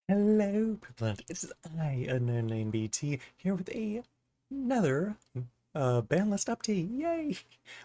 Hello, people. It's I, Unknown BT, here with another ban list update. Yay!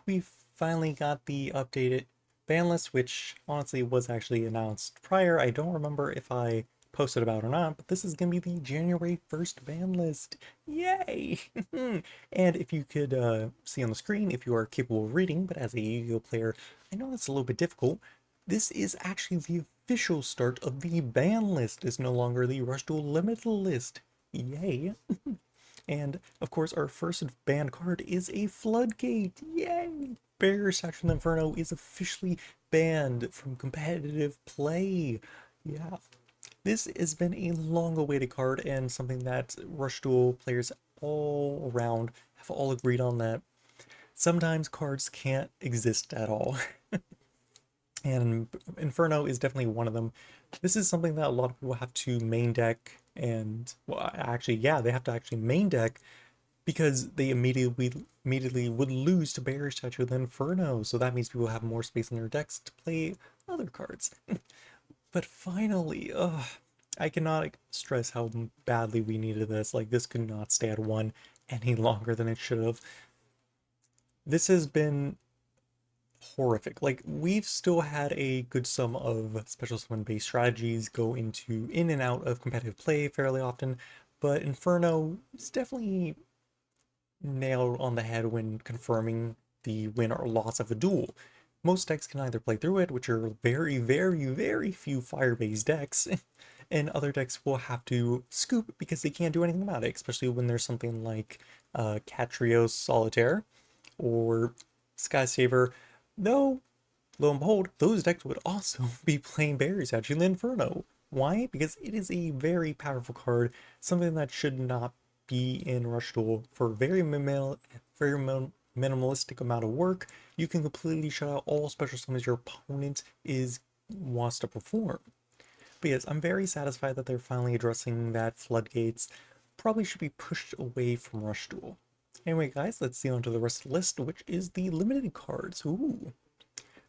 We finally got the updated ban list, which honestly was actually announced prior. I don't remember if I posted about it or not, but this is gonna be the January 1st ban list. Yay! And if you could see on the screen, if you are capable of reading, but as a Yu-Gi-Oh player, I know that's a little bit difficult. This is actually the official start of the ban list. It's no longer the Rush Duel limited list. Yay! And of course, our first banned card is a Floodgate. Yay! Barrier Statue of Inferno is officially banned from competitive play. Yeah, this has been a long awaited card and something that Rush Duel players all around have all agreed on that sometimes cards can't exist at all. And Inferno is definitely one of them. This is something that a lot of people have to main deck, and well, actually, yeah, they have to actually main deck because they immediately would lose to Barrier Statue than Inferno. So that means people have more space in their decks to play other cards. But finally, I cannot stress how badly we needed this. Like, this could not stay at one any longer than it should have. This has been horrific. Like, we've still had a good sum of special summon based strategies go into in and out of competitive play fairly often, but Inferno is definitely nailed on the head when confirming the win or loss of a duel. Most decks can either play through it, which are very few fire-based decks, and other decks will have to scoop because they can't do anything about it, especially when there's something like Catrios Solitaire or Skysavior. Though, lo and behold, those decks would also be playing Barriers at the Inferno. Why? Because it is a very powerful card, something that should not be in Rush Duel for minimalistic amount of work. You can completely shut out all special summons your opponent wants to perform. But yes, I'm very satisfied that they're finally addressing that floodgates probably should be pushed away from Rush Duel. Anyway, guys, let's see on to the rest of the list, which is the limited cards. Ooh.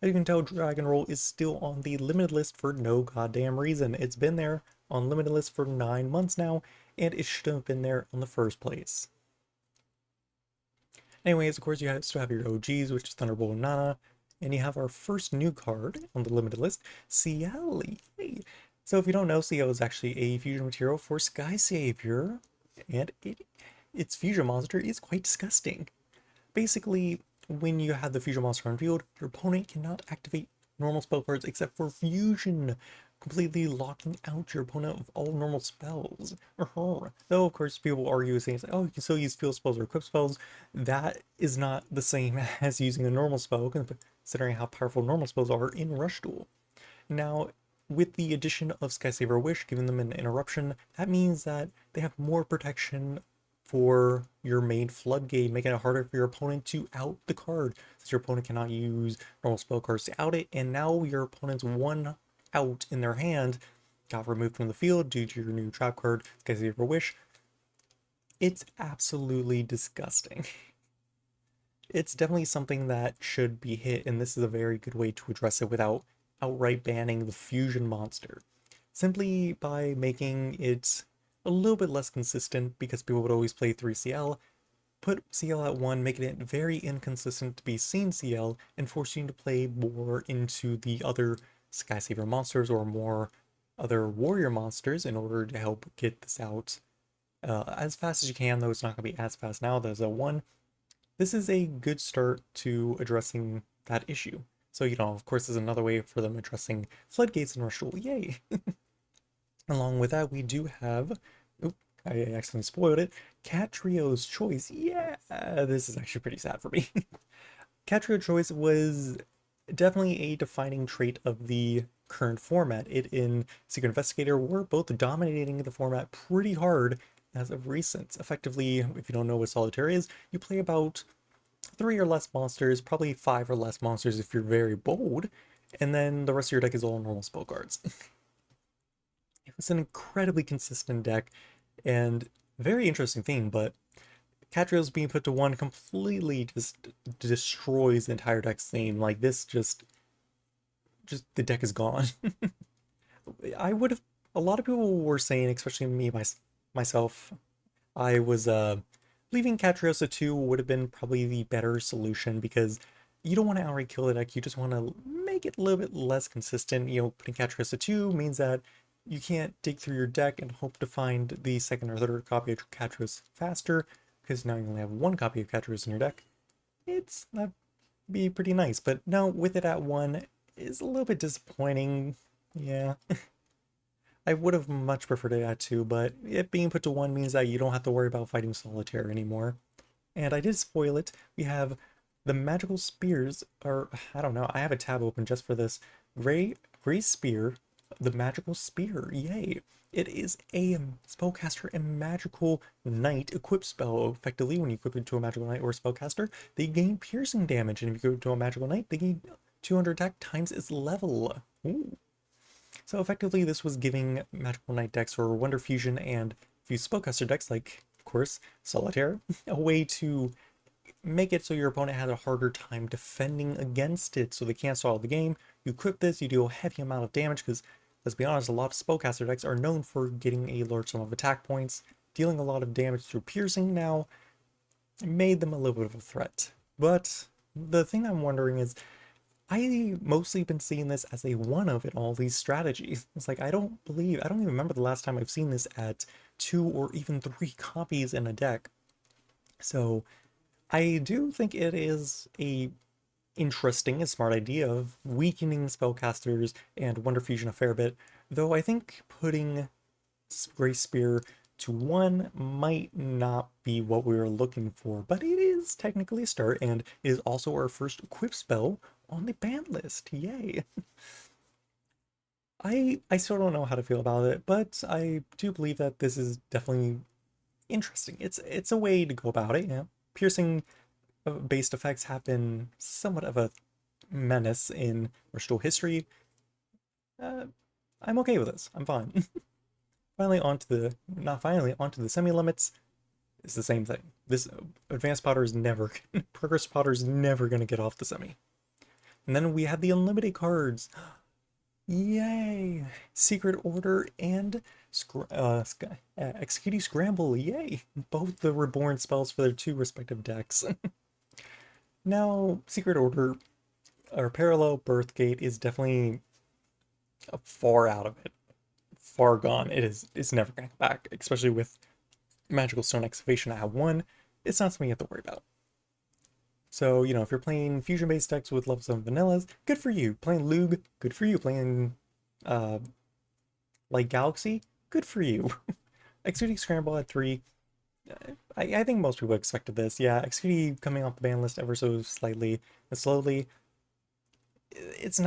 As you can tell, Dragon Roll is still on the limited list for no goddamn reason. It's been there on limited list for 9 months now, and it should have been there in the first place. Anyways, of course, you still have your OGs, which is Thunderbolt and Nana, and you have our first new card on the limited list, Ciela. So if you don't know, Ciela is actually a fusion material for Skysavior, and its fusion monster is quite disgusting. Basically, when you have the fusion monster on field, your opponent cannot activate normal spell cards except for fusion, completely locking out your opponent of all normal spells. Though, of course, people argue saying, oh, you can still use field spells or equip spells. That is not the same as using a normal spell, considering how powerful normal spells are in Rush Duel. Now, with the addition of Skysaver Wish, giving them an interruption, that means that they have more protection for your main floodgate, making it harder for your opponent to out the card, since your opponent cannot use normal spell cards to out it, and now your opponent's one out in their hand got removed from the field due to your new trap card, Skysaver Wish. It's absolutely disgusting. It's definitely something that should be hit, and this is a very good way to address it without outright banning the fusion monster. Simply by making it a little bit less consistent, because people would always play 3CL, put CL at 1, making it very inconsistent to be seen CL, and forcing you to play more into the other Skysaver monsters or more other warrior monsters in order to help get this out as fast as you can, though it's not going to be as fast now as a 1. This is a good start to addressing that issue. So, of course, there's another way for them addressing floodgates in Rush Duel. Yay! Along with that, we do have, oop, I accidentally spoiled it, Catrois Choice. Yeah, this is actually pretty sad for me. Catrois Choice was definitely a defining trait of the current format. It and Secret Investigator were both dominating the format pretty hard as of recent. Effectively, if you don't know what Solitaire is, you play about 3 or less monsters, probably 5 or less monsters if you're very bold, and then the rest of your deck is all normal spell cards. It was an incredibly consistent deck and very interesting theme, but Catrios being put to 1 completely just destroys the entire deck's theme. Like, this just the deck is gone. I would have a lot of people were saying, especially myself, I was leaving Catriosa 2 would have been probably the better solution because you don't want to outright kill the deck, you just want to make it a little bit less consistent. You know, putting Catriosa 2 means that you can't dig through your deck and hope to find the second or third copy of Catrios faster, because now you only have one copy of Catrios in your deck. That'd be pretty nice, but no, with it at 1 is a little bit disappointing. Yeah. I would have much preferred it at 2, but it being put to 1 means that you don't have to worry about fighting Solitaire anymore. And I did spoil it. We have the magical spears, or I don't know, I have a tab open just for this. Gray Spear, the magical spear, yay. It is a spellcaster and magical knight equip spell. Effectively, when you equip it to a magical knight or spellcaster, they gain piercing damage, and if you equip it to a magical knight, they gain 200 attack times its level. Ooh. So effectively, this was giving Magical Knight decks or Wonder Fusion and few Spellcaster decks, like, of course, Solitaire, a way to make it so your opponent has a harder time defending against it, so they can't solve the game. You equip this, you do a heavy amount of damage, because, let's be honest, a lot of Spellcaster decks are known for getting a large sum of attack points, dealing a lot of damage through piercing now, made them a little bit of a threat. But the thing I'm wondering is, I mostly been seeing this as a one of in all these strategies. It's like, I don't even remember the last time I've seen this at 2 or even 3 copies in a deck. So I do think it is a interesting and smart idea of weakening spellcasters and Wonder Fusion a fair bit, though I think putting Gray Spear to 1 might not be what we were looking for, but it is technically a start, and it is also our first equip spell on the ban list. Yay! I still don't know how to feel about it, but I do believe that this is definitely interesting. It's a way to go about it. Yeah, piercing based effects have been somewhat of a menace in Restore history. I'm okay with this. I'm fine. Finally, not finally, onto the semi-limits. It's the same thing. This Advanced Potter is never, Progress Potter is never going to get off the semi. And then we have the unlimited cards. Yay! Secret Order and Excutie Scramble. Yay! Both the reborn spells for their 2 respective decks. Now, Secret Order, or Parallel Birthgate, is definitely far out of it. Far gone. It's never going to come back, especially with Magical Stone Excavation at 1. It's not something you have to worry about. So, you know, if you're playing fusion-based decks with level 7 vanillas, good for you. Playing Lug, good for you. Playing, like Galaxy, good for you. Excutie Scramble at 3. I think most people expected this. Yeah, Excutie coming off the ban list ever so slightly and slowly. It's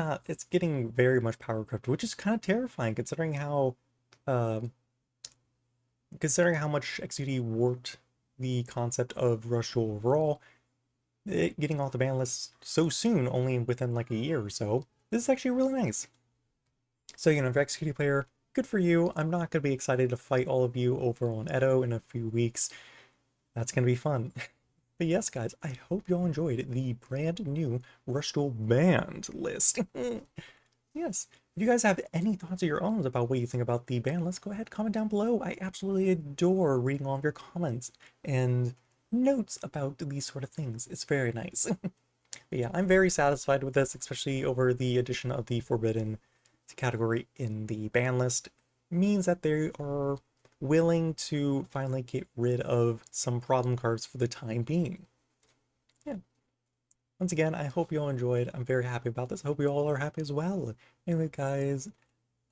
getting very much power crept, which is kind of terrifying considering how much Excutie warped the concept of Rush Duel overall. It getting off the ban list so soon, only within like a year or so. This is actually really nice. So, you know, if you're Excutie player, good for you. I'm not going to be excited to fight all of you over on Edo in a few weeks. That's going to be fun. But yes, guys, I hope you all enjoyed the brand new Rush Duel banned list. Yes, if you guys have any thoughts of your own about what you think about the ban list, go ahead, comment down below. I absolutely adore reading all of your comments and notes about these sort of things. It's very nice. But yeah, I'm very satisfied with this, especially over the addition of the Forbidden category in the ban list. It means that they are willing to finally get rid of some problem cards for the time being. Yeah. Once again, I hope you all enjoyed. I'm very happy about this. I hope you all are happy as well. Anyway, guys,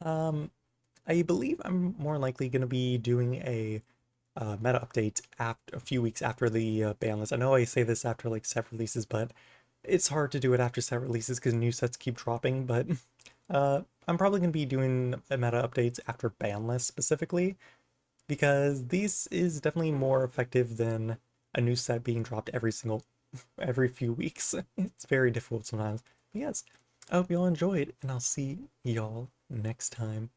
I believe I'm more likely going to be doing a meta update after a few weeks after the ban list. I know I say this after like set releases, but it's hard to do it after set releases because new sets keep dropping. But I'm probably going to be doing a meta updates after ban list specifically, because this is definitely more effective than a new set being dropped every few weeks. It's very difficult sometimes. But yes, I hope you all enjoyed, and I'll see y'all next time.